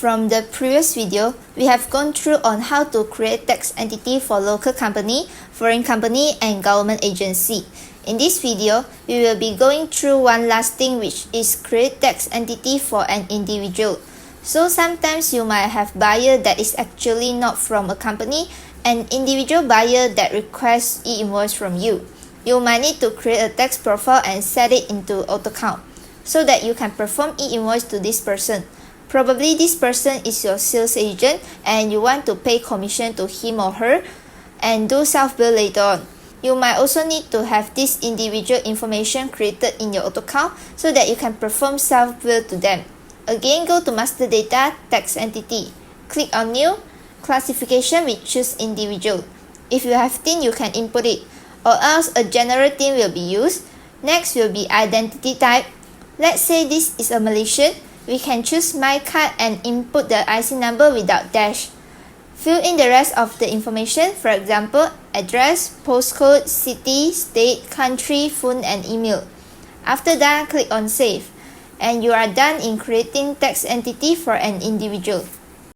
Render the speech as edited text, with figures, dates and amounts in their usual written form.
From the previous video, we have gone through on how to create tax entity for local company, foreign company, and government agency. In this video, we will be going through one last thing, which is create tax entity for an individual. So sometimes you might have buyer that is actually not from a company, and individual buyer that requests e-invoice from you. You might need to create a tax profile and set it into AutoCount so that you can perform e-invoice to this person. Probably this person is your sales agent and you want to pay commission to him or her and do self-bill later on. You might also need to have this individual information created in your AutoCount so that you can perform self-bill to them. Again, go to Master Data, Tax Entity. Click on New, Classification, we choose Individual. If you have TIN, you can input it, or else a general TIN will be used. Next will be Identity Type. Let's say this is a Malaysian. We can choose My Card and input the IC number without dash. Fill in the rest of the information, for example, address, postcode, city, state, country, phone, and email. After that, click on Save. And you are done in creating tax entity for an individual.